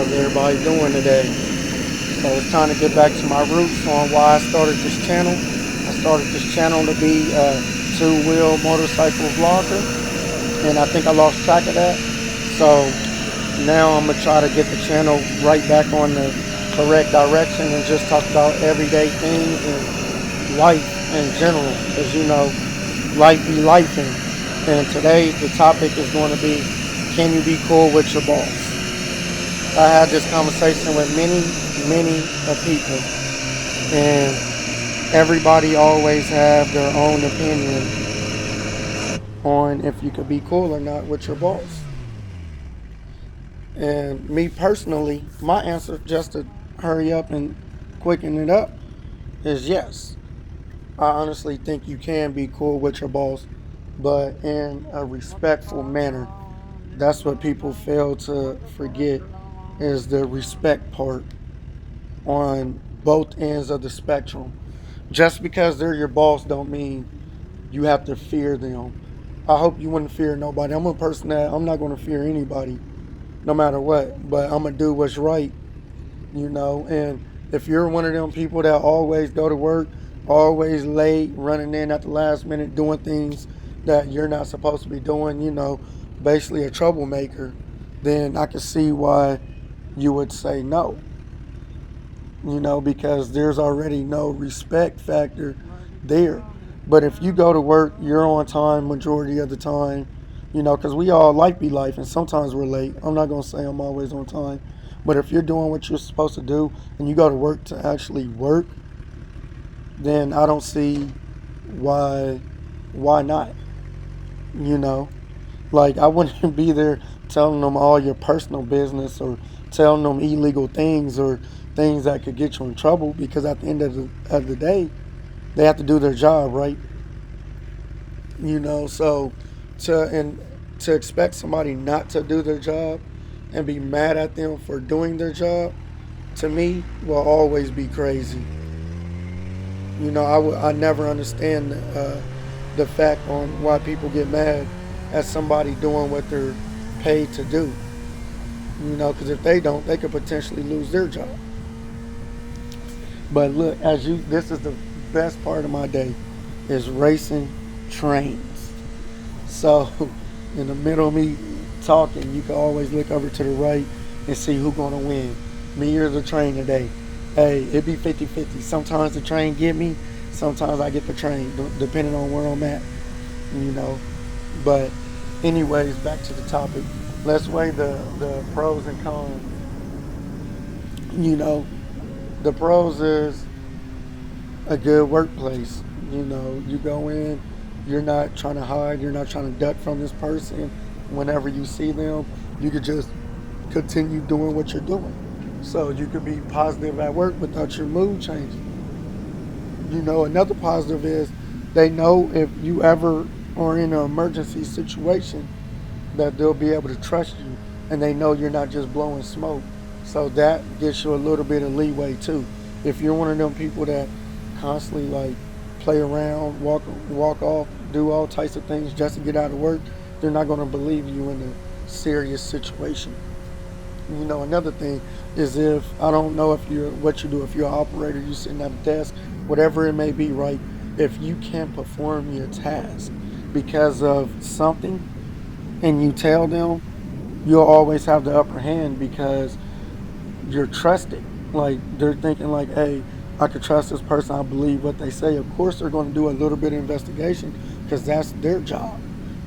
How's everybody doing today? So it's time to get back to my roots on why I started this channel. I started this channel to be a two-wheel motorcycle vlogger, and I think I lost track of that. So now I'm gonna try to get the channel right back on the correct direction and just talk about everyday things and life in general, because life be lifing. And today the topic is going to be, can you be cool with your boss? I had this conversation with many people, and everybody always have their own opinion on if you could be cool or not with your boss. And me personally, my answer, just to hurry up and quicken it up, is yes. I honestly think you can be cool with your boss, but in a respectful manner. That's what people fail to forget, is the respect part on both ends of the spectrum. Just because they're your boss don't mean you have to fear them. I hope you wouldn't fear nobody. I'm a person that I'm not going to fear anybody, no matter what. But I'm going to do what's right, And if you're one of them people that always go to work, always late, running in at the last minute, doing things that you're not supposed to be doing, basically a troublemaker, then I can see why you would say no. Because there's already no respect factor there. But if you go to work, you're on time majority of the time, because we all life be life, and sometimes we're late. I'm not going to say I'm always on time. But if you're doing what you're supposed to do and you go to work to actually work, then I don't see why not, you know? Like, I wouldn't be there telling them all your personal business or telling them illegal things or things that could get you in trouble, because at the end of the day, they have to do their job, right? So to expect somebody not to do their job and be mad at them for doing their job, to me, will always be crazy. I never understand the fact on why people get mad at somebody doing what they're paid to do. Because if they don't, they could potentially lose their job. But look, this is the best part of my day, is racing trains. So in the middle of me talking, you can always look over to the right and see who's gonna win, me or the train today. Hey, it be 50-50. Sometimes the train get me, sometimes I get the train, depending on where I'm at. But anyways, back to the topic. Let's weigh the pros and cons. The pros is a good workplace. You go in, you're not trying to hide, you're not trying to duck from this person. Whenever you see them, you could just continue doing what you're doing. So you could be positive at work without your mood changing. Another positive is they know if you ever are in an emergency situation, that they'll be able to trust you, and they know you're not just blowing smoke. So that gives you a little bit of leeway too. If you're one of them people that constantly like play around, walk off, do all types of things just to get out of work, they're not going to believe you in a serious situation. Another thing is, if I don't know if what you do, if you're an operator, you're sitting at a desk, whatever it may be, right? If you can't perform your task because of something and you tell them, you'll always have the upper hand, because you're trusted. Like, they're thinking like, hey, I could trust this person, I believe what they say. Of course they're going to do a little bit of investigation, because that's their job,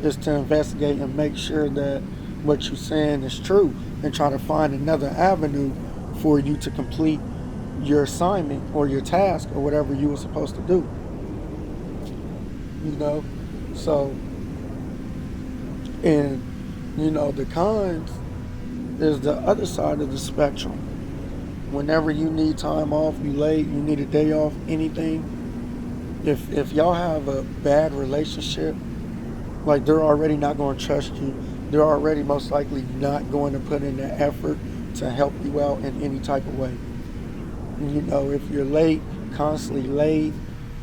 is to investigate and make sure that what you're saying is true, and try to find another avenue for you to complete your assignment or your task or whatever you were supposed to do. So, and the cons is the other side of the spectrum. Whenever you need time off, you late, you need a day off, anything, if y'all have a bad relationship, like, they're already not going to trust you. They're already most likely not going to put in the effort to help you out in any type of way. If you're late, constantly late,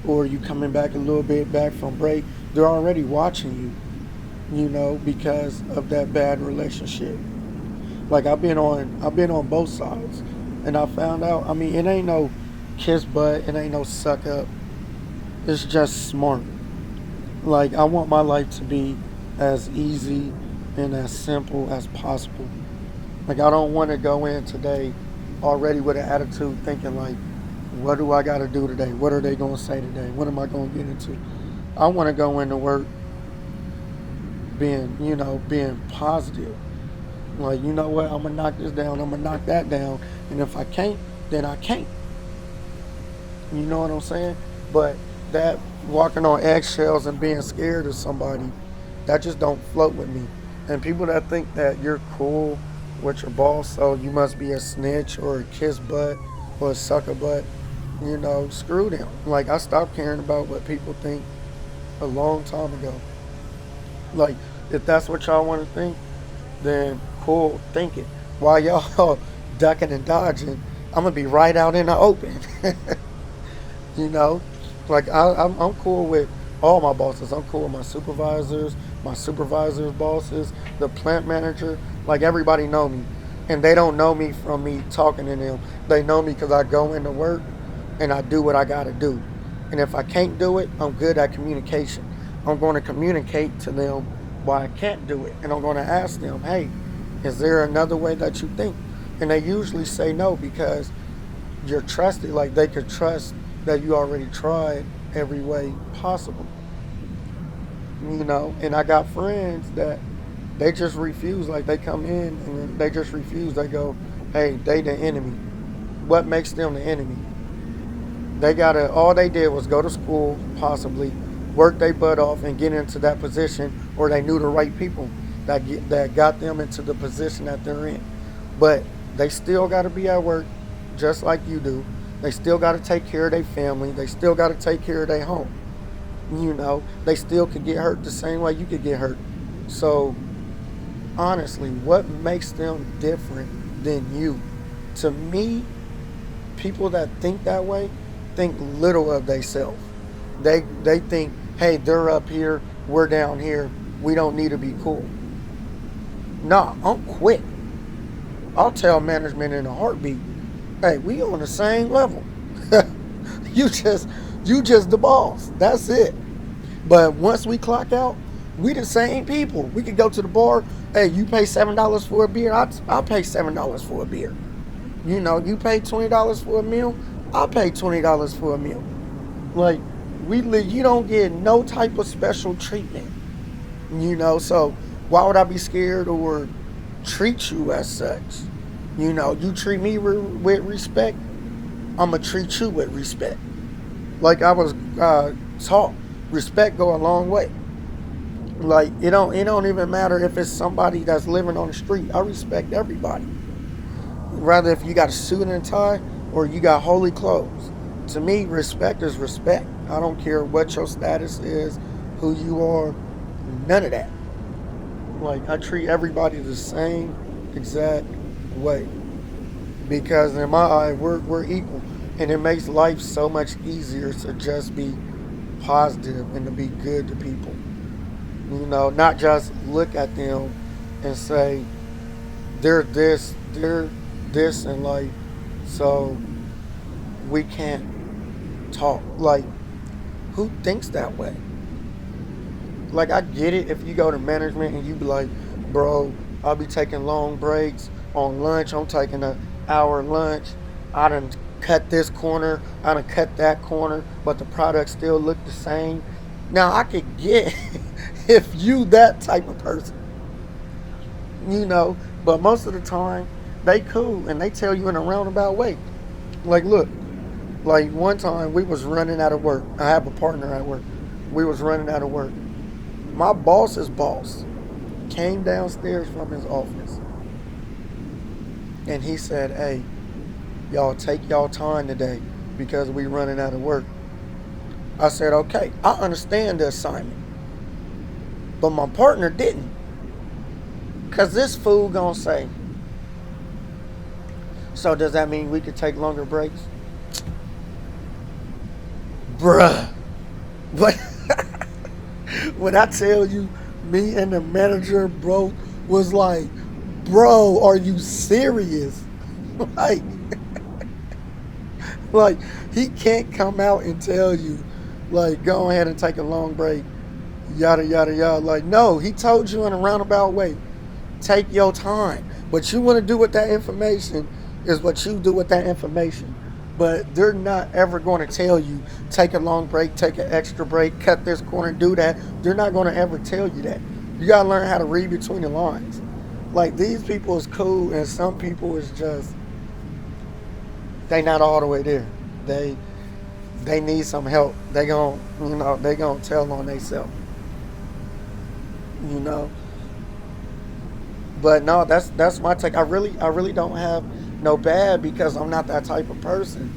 or you coming back a little bit back from break, they're already watching you, because of that bad relationship. Like I've been on both sides, and I found out. I mean, it ain't no kiss butt, it ain't no suck up. It's just smart. Like I want my life to be as easy and as simple as possible. Like I don't want to go in today already with an attitude thinking like, what do I got to do today? What are they going to say today? What am I going to get into? I want to go into work being positive. Like, you know what? I'm going to knock this down. I'm going to knock that down. And if I can't, then I can't. You know what I'm saying? But that walking on eggshells and being scared of somebody, that just don't float with me. And people that think that you're cool with your boss, so you must be a snitch or a kiss butt or a sucker butt, screw them. Like I stopped caring about what people think a long time ago. Like if that's what y'all want to think, then cool, think it. While y'all ducking and dodging, I'm gonna be right out in the open. you know, like I'm cool with all my bosses. I'm cool with my supervisors' bosses, the plant manager. Like everybody know me, and they don't know me from me talking to them. They know me because I go into work and I do what I gotta do. And if I can't do it, I'm good at communication. I'm going to communicate to them why I can't do it, and I'm going to ask them, hey, is there another way that you think? And they usually say no because you're trusted. Like they could trust that you already tried every way possible. And I got friends that they just refuse. Like they come in and they just refuse. They go, hey, they the enemy. What makes them the enemy? All they did was go to school, possibly, work their butt off and get into that position, or they knew the right people that got them into the position that they're in. But they still got to be at work just like you do. They still got to take care of their family. They still got to take care of their home. They still could get hurt the same way you could get hurt. So honestly, what makes them different than you? To me, people that think that way think little of themselves. They think, hey, they're up here, we're down here, we don't need to be cool. Nah, I'm quick. I'll tell management in a heartbeat, hey, we on the same level. you just the boss. That's it. But once we clock out, we the same people. We could go to the bar. Hey, you pay $7 for a beer. I'll pay $7 for a beer. You pay $20 for a meal. I'll pay $20 for a meal. Like you don't get no type of special treatment. So why would I be scared or treat you as such? You treat me with respect, I'ma treat you with respect. Like I was taught, respect go a long way. Like it don't even matter if it's somebody that's living on the street. I respect everybody. Rather if you got a suit and tie or you got holy clothes. To me, respect is respect. I don't care what your status is, who you are, none of that. Like I treat everybody the same exact way. Because in my eye, we're equal. And it makes life so much easier to just be positive and to be good to people. Not just look at them and say they're this in life, so we can't talk. Like, who thinks that way? Like, I get it if you go to management and you be like, bro, I'll be taking long breaks. On lunch, I'm taking an hour lunch. I done cut this corner, I done cut that corner, but the product still look the same. Now, I could get if you that type of person, but most of the time, they cool and they tell you in a roundabout way. Like, look, like one time we was running out of work. I have a partner at work. We was running out of work. My boss's boss came downstairs from his office and he said, hey, y'all take y'all time today because we running out of work. I said, okay, I understand the assignment. But my partner didn't. Because this fool gonna say, so does that mean we could take longer breaks? Bruh. But when I tell you, me and the manager, bro, was like, bro, are you serious? Like, like he can't come out and tell you, like, go ahead and take a long break, yada yada yada. Like, no, he told you in a roundabout way, take your time. What you want to do with that information is what you do with that information. But they're not ever going to tell you, take a long break, take an extra break, cut this corner, do that. They're not going to ever tell you that. You got to learn how to read between the lines. Like, these people is cool, and some people is just, they not all the way there. They need some help. They gonna tell on themselves. You know. But no, that's my take. I really don't have no bad, because I'm not that type of person.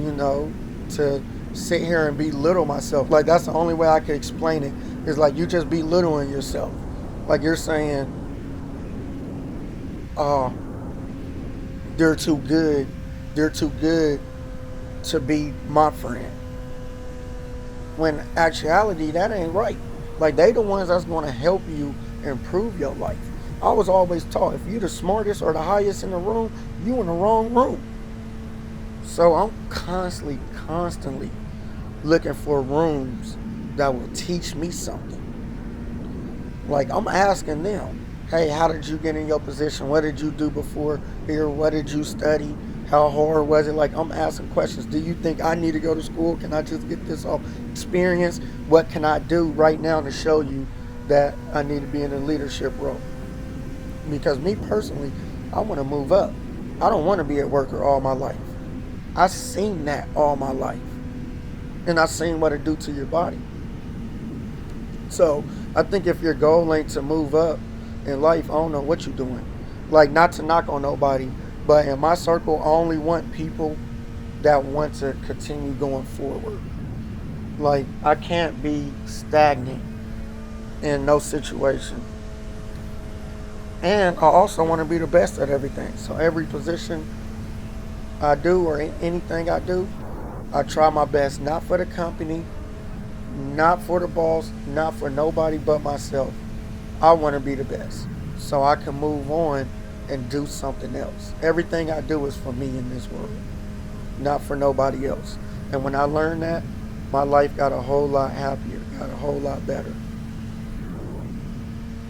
You know, to sit here and belittle myself. Like, that's the only way I could explain it. Is like, you just belittling yourself. Like, you're saying, oh, they're too good. They're too good to be my friend. When actuality, that ain't right. Like, they the ones that's going to help you improve your life. I was always taught, if you the smartest or the highest in the room, you in the wrong room. So I'm constantly looking for rooms that will teach me something. Like, I'm asking them, hey, how did you get in your position? What did you do before here? What did you study? How hard was it? Like, I'm asking questions. Do you think I need to go to school? Can I just get this off experience? What can I do right now to show you that I need to be in a leadership role? Because me personally, I want to move up. I don't want to be a worker all my life. I've seen that all my life. And I've seen what it do to your body. So I think if your goal ain't to move up in life, I don't know what you're doing. Like, not to knock on nobody, but in my circle, I only want people that want to continue going forward. Like, I can't be stagnant in no situation. And I also want to be the best at everything. So every position I do, or anything I do, I try my best. Not for the company, not for the boss, not for nobody but myself. I want to be the best so I can move on and do something else. Everything I do is for me in this world, not for nobody else. And when I learned that, my life got a whole lot happier, got a whole lot better.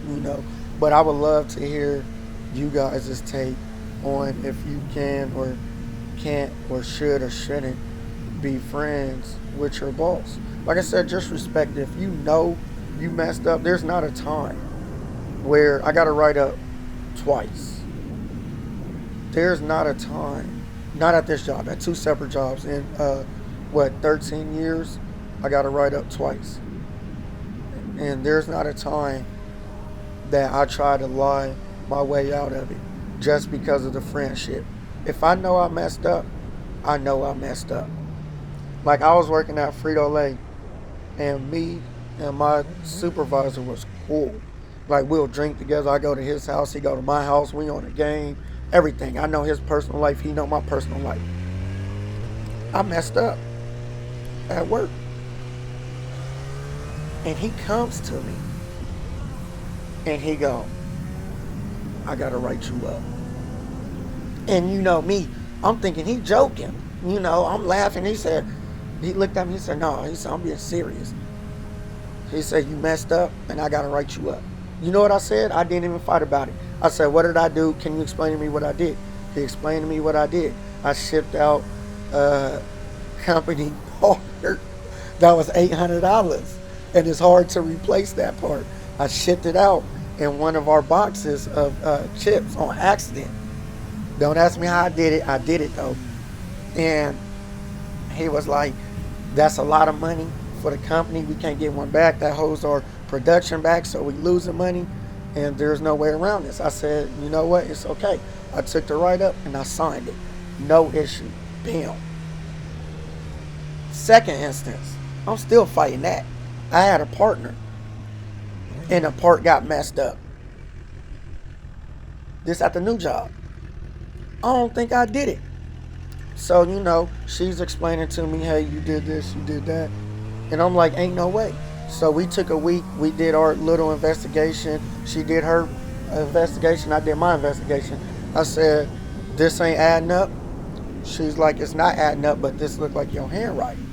You know, but I would love to hear you guys' take on if you can or can't or should or shouldn't be friends with your boss. Like I said, just respect it. If you know you messed up, there's not a time where I got to write up twice. There's not a time, not at this job, at two separate jobs in 13 years, I got to write up twice. And there's not a time that I try to lie my way out of it just because of the friendship. If I know I messed up, I know I messed up. Like, I was working at Frito-Lay, and me and my supervisor was cool. Like, we'll drink together. I go to his house, he go to my house, we on a game, everything. I know his personal life, he know my personal life. I messed up at work. And he comes to me and he go, I gotta write you up. And you know me, I'm thinking he joking. You know, I'm laughing. He looked at me, he said, no, he said, I'm being serious. He said, you messed up and I gotta write you up. You know what I said? I didn't even fight about it. I said, what did I do? Can you explain to me what I did? He explained to me what I did. I shipped out a company part that was $800. And it's hard to replace that part. I shipped it out in one of our boxes of chips on accident. Don't ask me how I did it. I did it though. And he was like, that's a lot of money for the company. We can't get one back. That holds our production back, so we losing money. And there's no way around this. I said, you know what? It's okay. I took the write-up and I signed it. No issue. Bam. Second instance, I'm still fighting that. I had a partner and the part got messed up. This at the new job. I don't think I did it. So, you know, she's explaining to me, hey, you did this, you did that. And I'm like, ain't no way. So we took a week. We did our little investigation. She did her investigation. I did my investigation. I said, this ain't adding up. She's like, it's not adding up, but this look like your handwriting.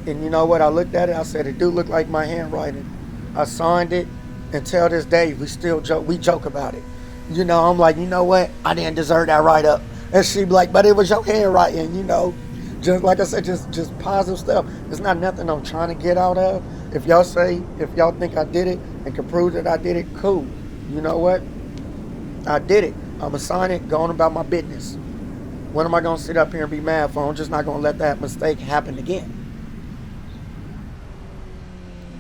And you know what? I looked at it. I said, it do look like my handwriting. I signed it. Until this day, we still joke. We joke about it. You know, I'm like, you know what? I didn't deserve that write up. And she be like, but it was your handwriting. You know, just like I said, just positive stuff. It's not nothing I'm trying to get out of. If y'all think I did it and can prove that I did it, cool. You know what? I did it. I'ma sign it. Going about my business. When am I gonna sit up here and be mad for? I'm just not gonna let that mistake happen again.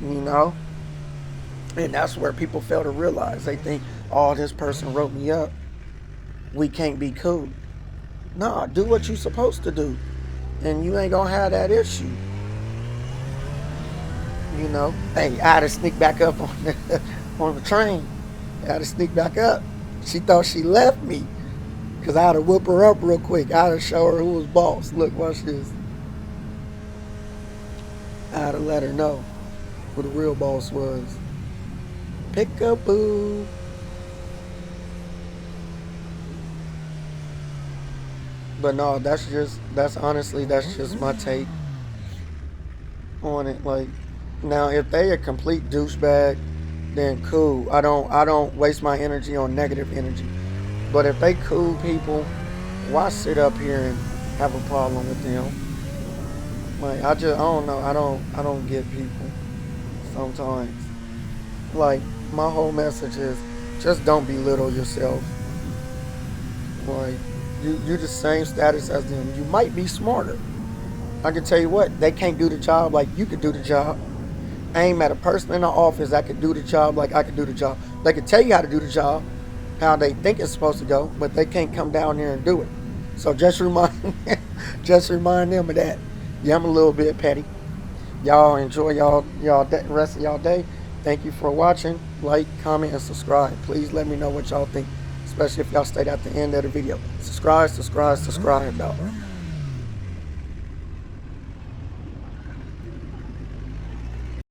You know? And that's where people fail to realize. They think, oh, this person wrote me up. We can't be cool. Nah, do what you supposed to do. And you ain't gonna have that issue. You know? Hey, I had to sneak back up on on the train. I had to sneak back up. She thought she left me. Because I had to whoop her up real quick. I had to show her who was boss. Look, watch this. I had to let her know who the real boss was. Pick-a-boo. But no, that's just my take on it. Like, now if they a complete douchebag, then cool. I don't waste my energy on negative energy. But if they cool people, why sit up here and have a problem with them? Like, I don't know. I don't get people sometimes. Like, my whole message is just don't belittle yourself. Like, you the same status as them. You might be smarter. I can tell you what, they can't do the job like you could do the job. I ain't met a person in the office that could do the job like I could do the job. They can tell you how to do the job, how they think it's supposed to go, but they can't come down here and do it. So just remind them of that. Yeah, I'm a little bit petty. Y'all enjoy y'all rest of y'all day. Thank you for watching. Like, comment, and subscribe. Please let me know what y'all think, especially if y'all stayed at the end of the video. Subscribe, dog.